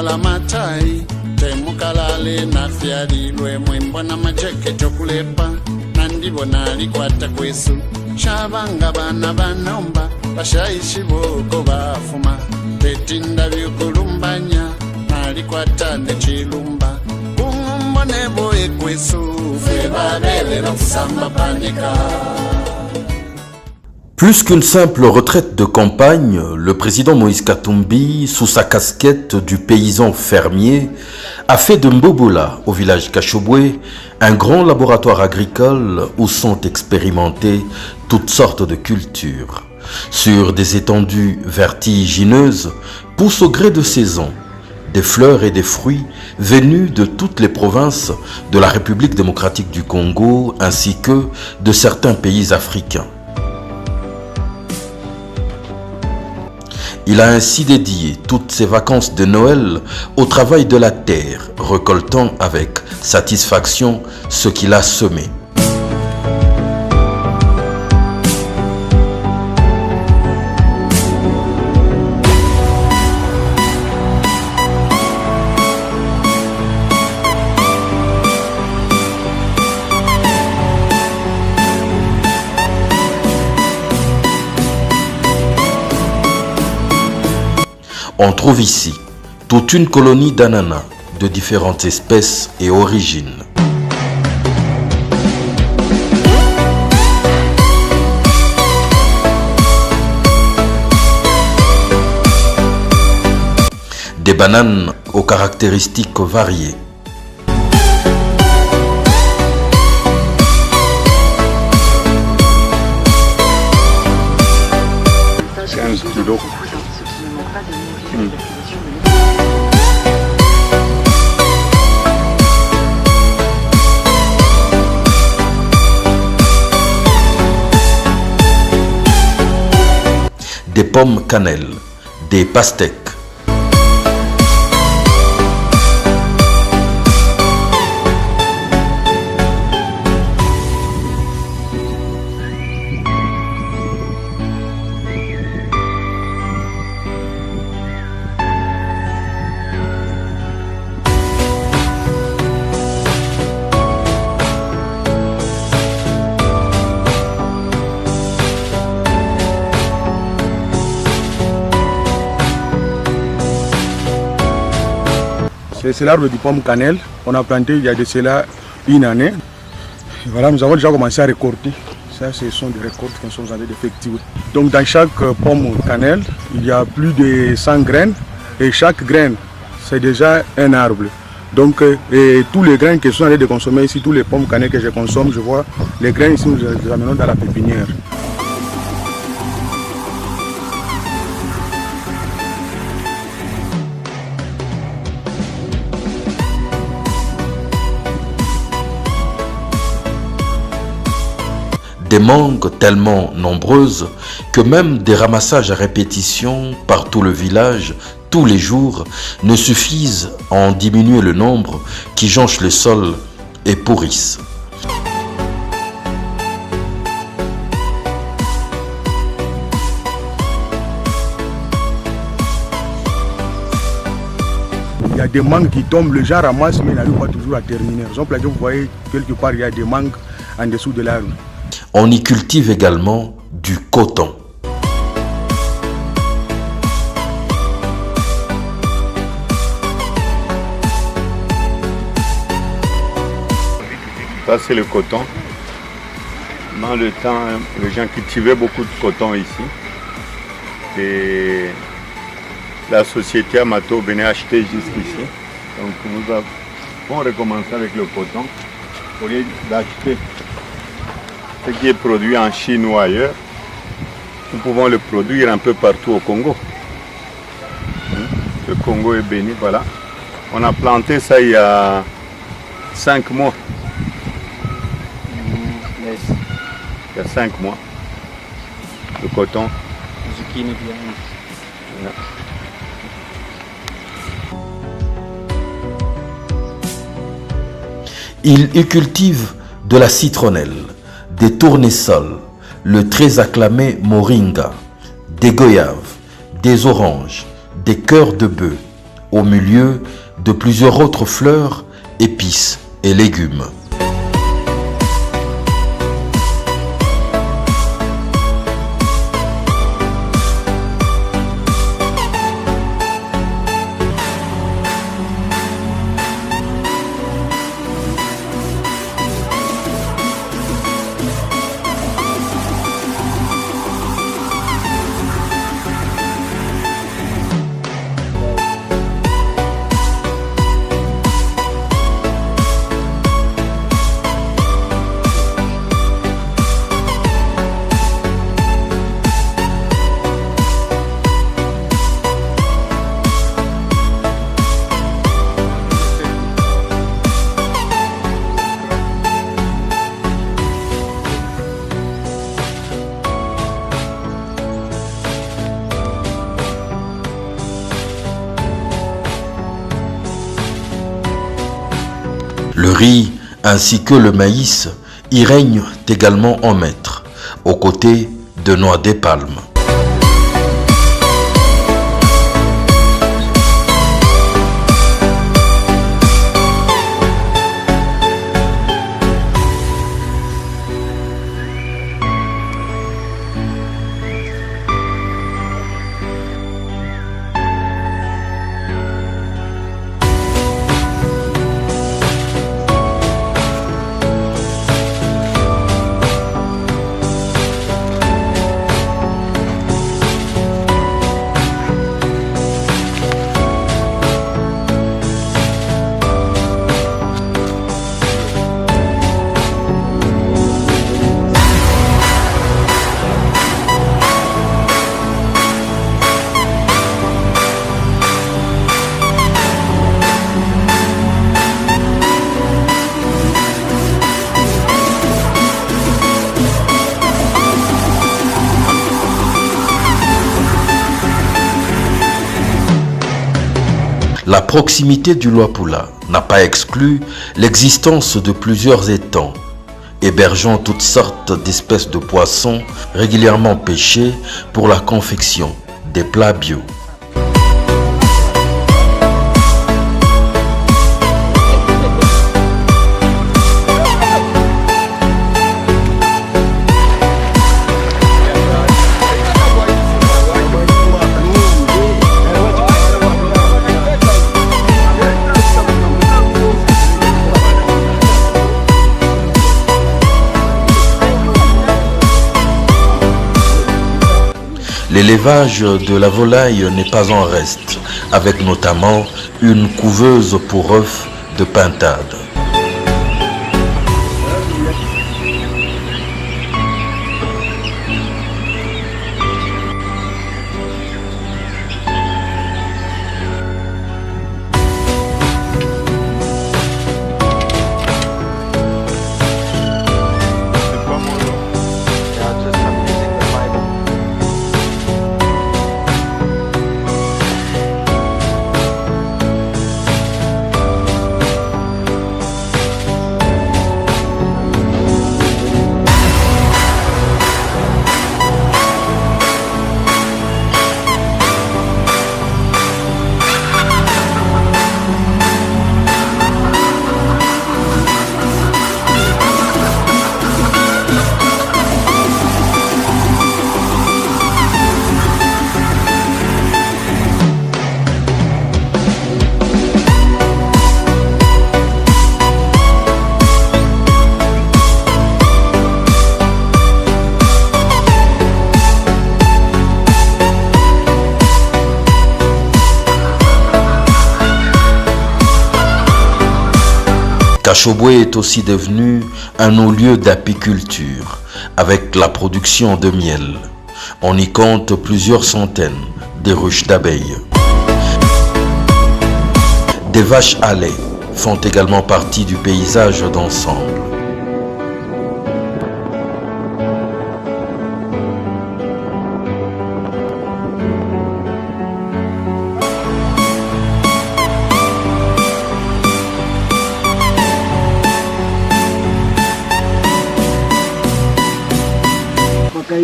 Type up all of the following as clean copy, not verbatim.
mwambala matai temukalale nafyalilwe mwembona majeke chokulepa nandibona alikwata kwesu shabanga bana banomba bashayishi boko bafuma tetinda byukulumbanya alikwata nechilumba kumumbone boye kwesu fwe babelera kusamba panika. Plus qu'une simple retraite de campagne, le président Moïse Katumbi, sous sa casquette du paysan fermier, a fait de Mbobola, au village Kachobwe, un grand laboratoire agricole où sont expérimentées toutes sortes de cultures. Sur des étendues vertigineuses, poussent au gré de saison des fleurs et des fruits venus de toutes les provinces de la République démocratique du Congo ainsi que de certains pays africains. Il a ainsi dédié toutes ses vacances de Noël au travail de la terre, récoltant avec satisfaction ce qu'il a semé. On trouve ici toute une colonie d'ananas de différentes espèces et origines. Des bananes aux caractéristiques variées. Des pommes cannelle, des pastèques. C'est l'arbre du pomme cannelle. On a planté il y a de cela une année. Et voilà, nous avons déjà commencé à récolter. Ça, ce sont des récoltes que nous sommes en train d'effectuer. Donc dans chaque pomme cannelle, il y a plus de 100 graines. Et chaque graine, c'est déjà un arbre. Donc et tous les graines que je suis en train de consommer ici, tous les pommes cannelle que je consomme, je vois les graines ici, nous les amenons dans la pépinière. Des mangues tellement nombreuses que même des ramassages à répétition par tout le village, tous les jours, ne suffisent à en diminuer le nombre qui jonchent le sol et pourrissent. Il y a des mangues qui tombent, les gens ramassent mais n'arrivent pas toujours à terminer. Par exemple, vous voyez quelque part, il y a des mangues en dessous de l'arbre. On y cultive également du coton. Ça c'est le coton. Dans le temps, les gens cultivaient beaucoup de coton ici. Et la société Amato venait acheter jusqu'ici. Donc nous avons recommencé avec le coton. Au lieu d'acheter ce qui est produit en Chine ou ailleurs, nous pouvons le produire un peu partout au Congo. Le Congo est béni, voilà. On a planté ça il y a 5 mois. Il y a 5 mois. Le coton. Il y cultive de la citronnelle, des tournesols, le très acclamé moringa, des goyaves, des oranges, des cœurs de bœuf, au milieu de plusieurs autres fleurs, épices et légumes. Le riz ainsi que le maïs y règnent également en maître, aux côtés de noix des palmes. La proximité du Luapula n'a pas exclu l'existence de plusieurs étangs, hébergeant toutes sortes d'espèces de poissons régulièrement pêchés pour la confection des plats bio. L'élevage de la volaille n'est pas en reste, avec notamment une couveuse pour œufs de pintade. Kashobwe est aussi devenu un haut-lieu d'apiculture avec la production de miel. On y compte plusieurs centaines de ruches d'abeilles. Des vaches à lait font également partie du paysage d'ensemble.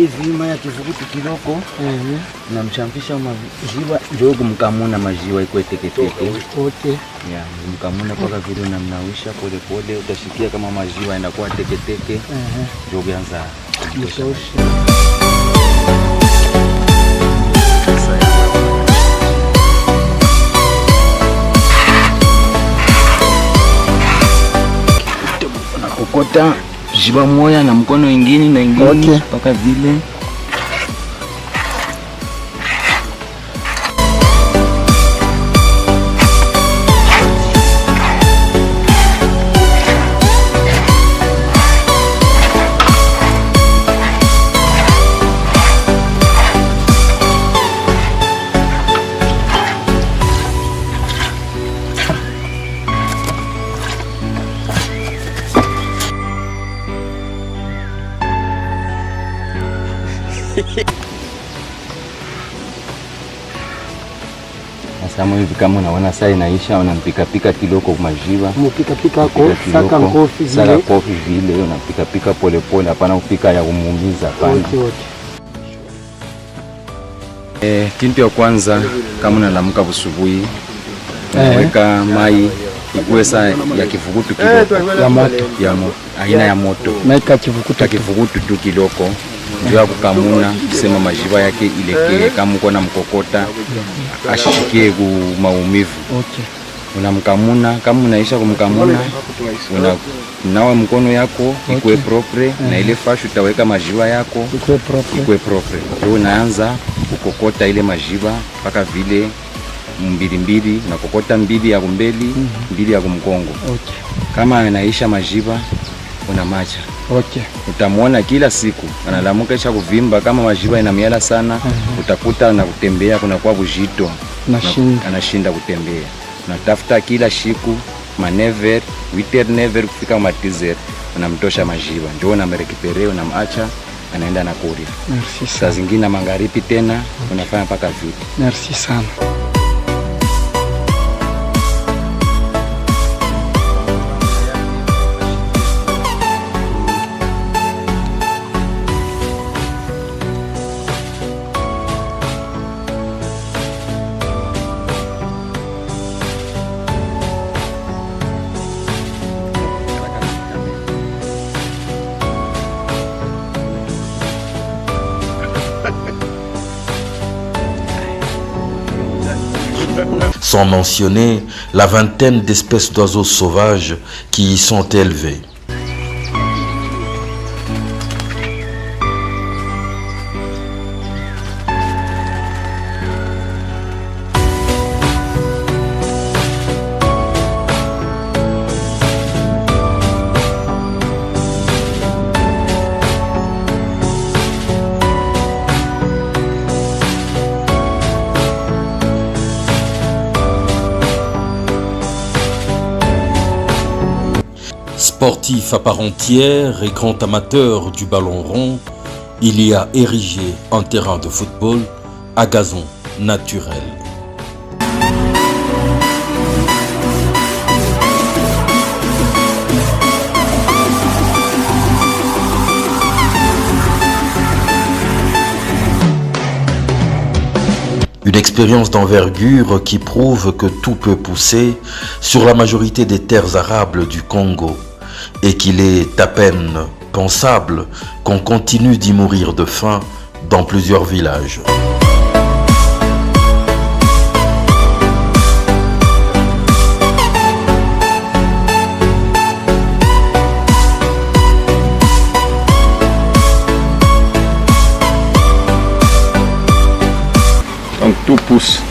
Izima moya kivukutu kiloko namchampisha maziwa ndio kumkamuna maziwa iko teketeke Okay. ya mkamuna paka vile unamnawisha pole pole utashikia kama maziwa yanakuwa teketeke ndio uanza kokota jiba moya na mkono ingine na ingine paka vile Nasamo hivi kama unaona saa inaisha unampika kiloko majiva. Mpika ko saka kofi vile. Saka kofi vile unampika pole pole hapana upika ya kumuumiza hapana. Kitu ya kwanza kama unalamuka busubuhi weka mai ikuwe saa ya kivukutu kiloko ya moto aina ya moto. Maika kivukutu tu kiloko. Ndio kukamuna kusema majiva yake ilekee kama uko na mkokota ashikie ku maumivu. Unamkamuna kama unaisha kumkamuna unawa mkono yako ikuwe propre na ile fashu utaweka majiva yako ikuwe propre. Ndio unaanza kukokota ile majiva mpaka vile mbili na kokota mbili ya kumbeli mbili ya kumkongo. Kama anaisha majiva unamacha. Utamuona kila siku analamuka isha kuvimba kama majiva inamiala sana utakuta na kutembea kuna kwa bujito anashinda kutembea. Unatafuta kila siku manever 8 kufika matizer unamtosha majiva ndio unamrekipere unamacha anaenda na kuria. Saa zingine magharibi tena unafanya paka vile. Merci sana. Sans mentionner la vingtaine d'espèces d'oiseaux sauvages qui y sont élevés. Sportif à part entière et grand amateur du ballon rond, il y a érigé un terrain de football à gazon naturel. Une expérience d'envergure qui prouve que tout peut pousser sur la majorité des terres arables du Congo et qu'il est à peine pensable qu'on continue d'y mourir de faim dans plusieurs villages. Donc tout pousse.